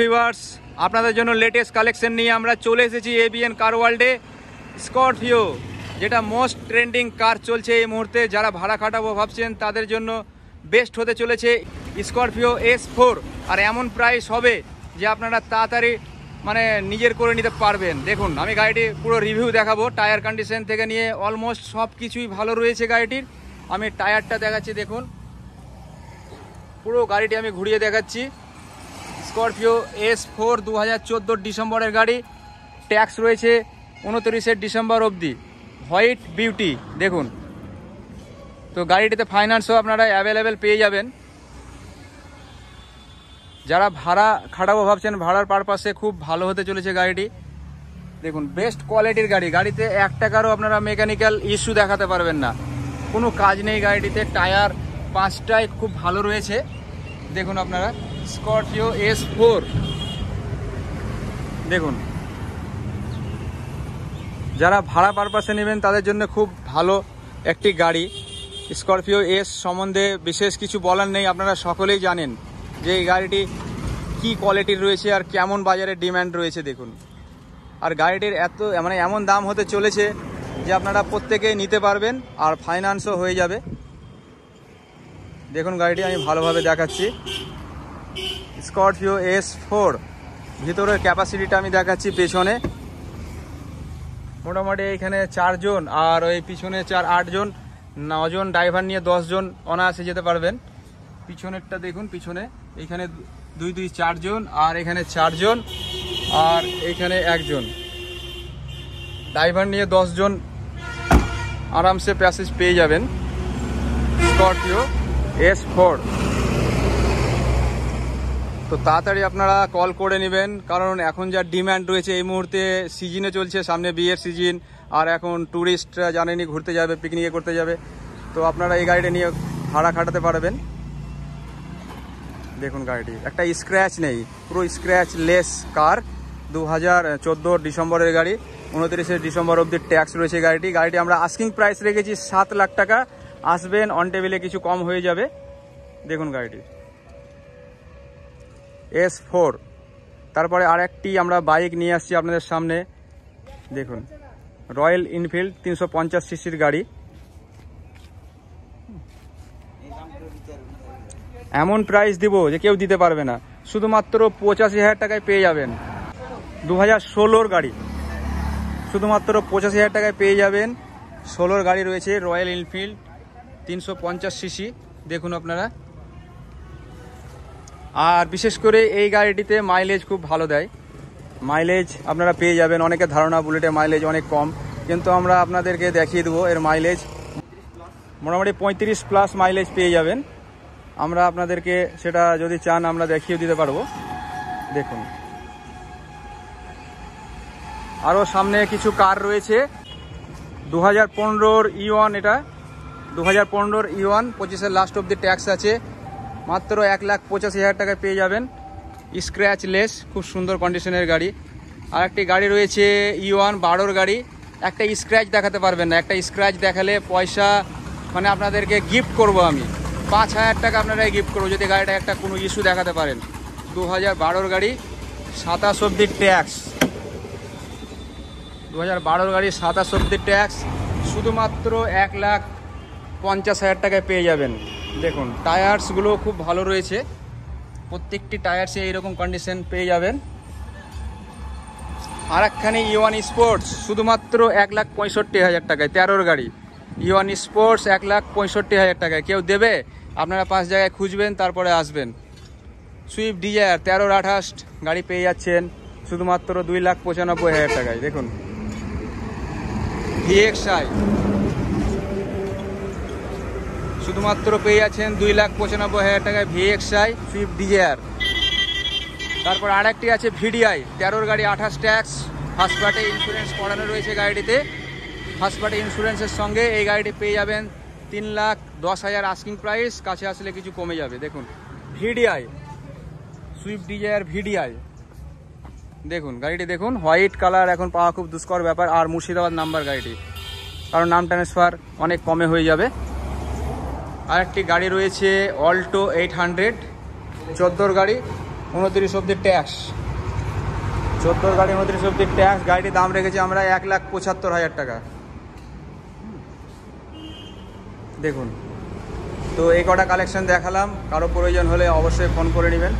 Viewers আপনাদের জন্য latest collection নিয়ে আমরা চলে এসেছি এবিএন কার ওয়ার্ল্ডে। স্করপিও যেটা মোস্ট ট্রেন্ডিং কার চলছে এই মুহূর্তে, যারা ভাড়া খাটাবো ভাবছেন তাদের জন্য বেস্ট হতে চলেছে স্করপিও S4। আর এমন প্রাইস হবে যে আপনারা তাড়াতাড়ি নিজের করে নিতে পারবেন। দেখুন আমি গাড়িটি পুরো রিভিউ দেখাবো, টায়ার কন্ডিশন থেকে নিয়ে অলমোস্ট সব কিছুই ভালো রয়েছে গাড়িটির। আমি টায়ারটা দেখাচ্ছি, দেখুন পুরো গাড়িটি আমি ঘুরিয়ে দেখাচ্ছি। স্করপিও S4 2014 ডিসেম্বরের গাড়ি, ট্যাক্স রয়েছে 29 ডিসেম্বর অবধি, হোয়াইট বিউটি। দেখুন তো গাড়িটিতে ফাইন্যান্সও আপনারা অ্যাভেলেবেল পেয়ে যাবেন। যারা ভাড়া খাটাবো ভাবছেন ভাড়ার পারপাসে খুব ভালো হতে চলেছে গাড়িটি। দেখুন বেস্ট কোয়ালিটির গাড়ি, গাড়িতে 1 টাকারও আপনারা মেকানিক্যাল ইস্যু দেখাতে পারবেন না, কোনো কাজ নেই গাড়িটিতে। টায়ার 5টাই খুব ভালো রয়েছে। দেখুন আপনারা স্করপিও S4 দেখুন, যারা ভাড়া পারপাসে নেবেন তাদের জন্য খুব ভালো একটি গাড়ি। স্করপিও S সম্বন্ধে বিশেষ কিছু বলার নেই, আপনারা সকলেই জানেন যে এই গাড়িটি কি কোয়ালিটির রয়েছে আর কেমন বাজারে ডিমান্ড রয়েছে। দেখুন আর গাড়িটির এমন দাম হতে চলেছে যে আপনারা প্রত্যেকেই নিতে পারবেন আর ফাইন্যান্সও হয়ে যাবে। দেখুন গাড়িটি আমি ভালোভাবে দেখাচ্ছি, স্করপিও S4 ভিতরের ক্যাপাসিটিটা আমি দেখাচ্ছি। পেছনে মোটামুটি এইখানে 4 জন আর ওই পিছনে 8 জন, 9 জন ড্রাইভার নিয়ে 10 জন অনায়াসে যেতে পারবেন। পিছনেরটা দেখুন, পিছনে এইখানে 2 4 জন আর এখানে 4 জন আর এইখানে 1 জন, ড্রাইভার নিয়ে 10 জন আরামসে প্যাসেজ পেয়ে যাবেন স্করপিও S4। তো তাড়াতাড়ি আপনারা কল করে নেবেন, কারণ এখন যা ডিমান্ড রয়েছে এই মুহূর্তে, সিজনে চলছে, সামনে বিয়ের সিজন, আর এখন ট্যুরিস্টরা জানেনি ঘুরতে যাবে, পিকনিকে করতে যাবে, তো আপনারা এই গাড়িটা নিয়ে ভাড়া খাটাতে পারবেন। দেখুন গাড়িটি একটা স্ক্র্যাচ নেই, পুরো স্ক্র্যাচ লেস কার, 2014 ডিসেম্বরের গাড়ি, 29 ডিসেম্বর অবধি ট্যাক্স রয়েছে গাড়িটি আমরা আস্কিং প্রাইস রেখেছি 7 লাখ টাকা। আসবেন অন টেবিলে কিছু কম হয়ে যাবে। দেখুন গাড়িটি S4। তারপরে আরেকটি আমরা বাইক নিয়ে আসছি আপনাদের সামনে। দেখুন রয়্যাল এনফিল্ড 350 সিসির গাড়ি, এমন প্রাইস দিব যে কেউ দিতে পারবে না, শুধুমাত্র 85,000 টাকায় পেয়ে যাবেন। 2016 গাড়ি, শুধুমাত্র 85,000 টাকায় পেয়ে যাবেন। 16 গাড়ি রয়েছে রয়্যাল এনফিল্ড 350 সিসি। দেখুন আপনারা, আর বিশেষ করে এই গাড়িটিতে মাইলেজ খুব ভালো দেয়, মাইলেজ আপনারা পেয়ে যাবেন। অনেকের ধারণা বুলেটের মাইলেজ অনেক কম, কিন্তু আমরা আপনাদেরকে দেখিয়ে দেবো এর মাইলেজ মোটামুটি 35+ মাইলেজ পেয়ে যাবেন। আমরা আপনাদেরকে সেটা যদি চান আমরা দেখিয়ে দিতে পারবো। দেখুন আরও সামনে কিছু কার রয়েছে। 2015 E1, এটা 2015 E1, 25-এর লাস্ট অব্দি ট্যাক্স আছে, মাত্র 1,85,000 টাকায় পেয়ে যাবেন, স্ক্র্যাচ লেস, খুব সুন্দর কন্ডিশনের গাড়ি। আর একটি গাড়ি রয়েছে E1 12 গাড়ি, একটা স্ক্র্যাচ দেখাতে পারবেন না, একটা স্ক্র্যাচ দেখালে পয়সা আপনাদেরকে গিফট করব আমি 5,000 টাকা আপনারা গিফট করবো যদি গাড়িটা একটা কোনো ইস্যু দেখাতে পারেন। 2012 গাড়ি, 27 অব্দি ট্যাক্স, 2012 গাড়ি 27 অব্দি ট্যাক্স, শুধুমাত্র 1,50,000 টাকায় পেয়ে যাবেন। দেখুন টায়ার্সগুলো খুব ভালো রয়েছে, প্রত্যেকটি টায়ার্সে এইরকম কন্ডিশন পেয়ে যাবেন। আর একখানি E1 স্পোর্টস শুধুমাত্র 1,65,000 টাকায়, 13 গাড়ি E1 স্পোর্টস 1,65,000 টাকায়। কেউ দেবে? আপনারা 5 জায়গায় খুঁজবেন তারপরে আসবেন। সুইফট ডিজায়ার 13 28 গাড়ি পেয়ে যাচ্ছেন শুধুমাত্র 2,95,000 টাকায়। দেখুন VXI শুধুমাত্র পেয়ে যাচ্ছেন 2,95,000 টাকায় VXI সুইফট ডিজায়ার। তারপর আরেকটি আছে VDI 13 গাড়ি, 28 ট্যাক্স, ফার্স্ট পার্টি ইন্স্যুরেন্স করানো রয়েছে গাড়িটিতে। ফার্স্ট পার্টি ইন্স্যুরেন্সের সঙ্গে এই গাড়িটি পেয়ে যাবেন 3,10,000 আস্কিং প্রাইস, কাছে আসলে কিছু কমে যাবে। দেখুন VDI সুইফট ডিজায়ার VDI, দেখুন গাড়িটি দেখুন, হোয়াইট কালার, এখন পাওয়া খুব দুষ্কর ব্যাপার। আর মুর্শিদাবাদ নাম্বার গাড়িটি, কারণ নাম ট্রান্সফার অনেক কমে হয়ে যাবে। আরেকটি গাড়ি রয়েছে অল্টো 800 14 গাড়ি, 29 অব্দি ট্যাক্স, 14 গাড়ি 29 অব্দি ট্যাক্স। গাড়িটির দাম রেখেছি আমরা 1,75,000 টাকা। দেখুন, তো এই কটা কালেকশন দেখালাম, কারো প্রয়োজন হলে অবশ্যই ফোন করে নেবেন।